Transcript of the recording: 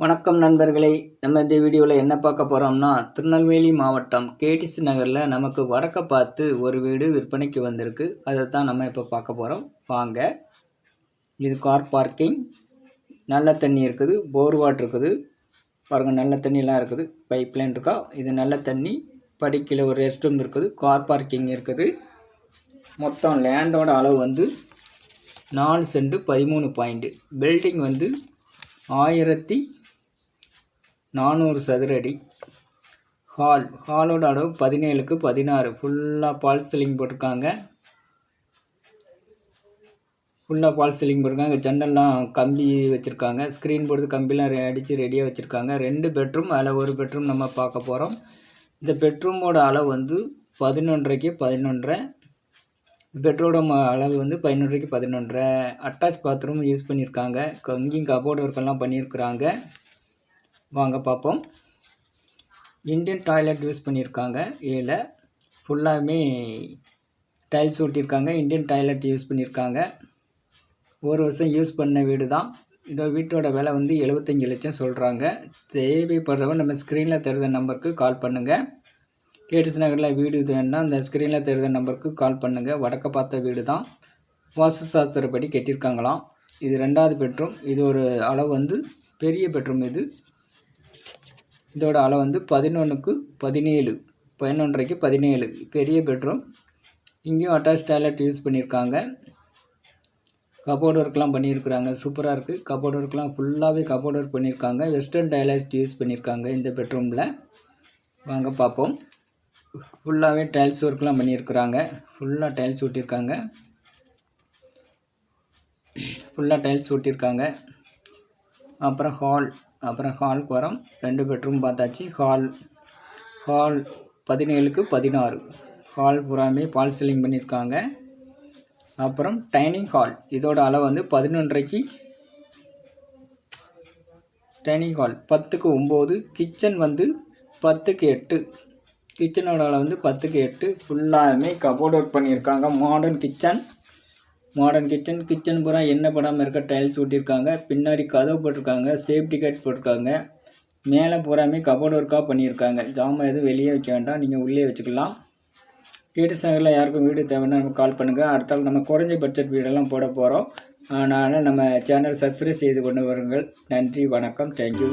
வணக்கம் நண்பர்களே, நம்ம இந்த வீடியோவில் என்ன பார்க்க போகிறோம்னா, திருநெல்வேலி மாவட்டம் கேடிசி நகரில் நமக்கு வடக்க பார்த்து ஒரு வீடு விற்பனைக்கு வந்திருக்கு. அதை தான் நம்ம இப்போ பார்க்க போகிறோம். வாங்க. இது கார் பார்க்கிங், நல்ல தண்ணி இருக்குது, போர் வாட்டர் இருக்குது பாருங்கள், நல்ல தண்ணியெலாம் இருக்குது, பைப்லைன் இருக்கா, இது நல்ல தண்ணி. படிக்கல ஒரு ரெஸ்ட் ரூம் இருக்குது, கார் பார்க்கிங் இருக்குது. மொத்தம் லேண்டோட அளவு வந்து 4 சென்ட் 13 பாயிண்ட். பில்டிங் வந்து 1400 சதுர அடி. ஹாலோட அளவு 17க்கு 16. ஃபுல்லாக ஃபால்ஸ் சீலிங் போட்டிருக்காங்க. ஜன்னல்லாம் கம்பி வச்சுருக்காங்க. ஸ்க்ரீன் போடுறது கம்பிலாம் அடித்து ரெடியாக வச்சுருக்காங்க. 2 பெட்ரூம், அதில் ஒரு பெட்ரூம் நம்ம பார்க்க போகிறோம். இந்த பெட்ரூமோட அளவு வந்து 11.5க்கு 11.5. பெட்ரோட அளவு வந்து 11.5க்கு 11.5. அட்டாச் பாத்ரூம் யூஸ் பண்ணியிருக்காங்க. இங்கேயும் கபோர்டு ஒர்க்கெல்லாம் பண்ணியிருக்கிறாங்க. வாங்க பார்ப்போம். இந்தியன் டாய்லெட் யூஸ் பண்ணியிருக்காங்க. ஏல ஃபுல்லாகவே டைல்ஸ் ஒட்டியிருக்காங்க. இந்தியன் டாய்லெட் யூஸ் பண்ணியிருக்காங்க. ஒரு வருஷம் யூஸ் பண்ண வீடு தான். இதோ வீட்டோட விலை வந்து 75 லட்சம் சொல்கிறாங்க. தேவைப்படுறவங்க நம்ம ஸ்க்ரீனில் தெரிகிற நம்பருக்கு கால் பண்ணுங்கள். கேடிசி நகரில் வீடு இது வேணுன்னா அந்த ஸ்க்ரீனில் தெரிகிற நம்பருக்கு கால் பண்ணுங்கள். வடக்க பார்த்த வீடு தான். வாஸ்து சாஸ்திரப்படி கட்டியிருக்காங்களாம். இது 2வது பெட்ரூம். இது ஒரு அளவு வந்து பெரிய பெட்ரூம். இதோட அளவு வந்து 11க்கு 17, 11.5க்கு 17. பெரிய பெட்ரூம். இங்கேயும் அட்டாச் டாய்லெட் யூஸ் பண்ணியிருக்காங்க. கபோர்டு ஒர்க்லாம் பண்ணியிருக்கிறாங்க. சூப்பராக இருக்குது. கபோர்டு ஒர்க்லாம் ஃபுல்லாகவே கபோர்டு ஒர்க் பண்ணியிருக்காங்க. வெஸ்டர்ன் டைல்ஸ் யூஸ் பண்ணியிருக்காங்க இந்த பெட்ரூமில். வாங்க பார்ப்போம். ஃபுல்லாகவே டைல்ஸ் ஒர்க்லாம் பண்ணியிருக்கிறாங்க. ஃபுல்லாக டைல்ஸ் ஒட்டியிருக்காங்க. அப்புறம் ஹாலுக்கு வரோம். 2 பெட்ரூம் பார்த்தாச்சு. ஹால் 17க்கு 16. ஹால் பூராமே ஃபால்ஸ் சீலிங் பண்ணியிருக்காங்க. அப்புறம் டைனிங் ஹால். இதோட அளவு வந்து 11.5க்கு டைனிங் ஹால் 10க்கு 9. கிச்சன் வந்து 10க்கு 8. கிச்சனோட அளவு வந்து 10க்கு 8. ஃபுல்லாகவே கபோர்ட் ஒர்க் பண்ணியிருக்காங்க. மாடர்ன் கிச்சன் பூரா என்ன படாமல் இருக்க டைல்ஸ் ஒட்டியிருக்காங்க. பின்னாடி கதவு போட்டிருக்காங்க. சேஃப்டி கேட் போட்டிருக்காங்க. மேலே பூராமே கபோர்ட் ஒர்க்காக பண்ணியிருக்காங்க. ஜாமான் எதுவும் வெளியே வைக்க வேண்டாம், நீங்கள் உள்ளே வச்சுக்கலாம். கேடிசி நகரில் யாருக்கும் வீடு தேவைன்னா நம்ம கால் பண்ணுங்கள். அடுத்தால் நம்ம குறைஞ்ச பட்ஜெட் வீடெல்லாம் போட போகிறோம். அதனால் நம்ம சேனல் சப்ஸ்கிரைப் செய்து கொண்டு வருங்கள். நன்றி, வணக்கம், தேங்க்யூ.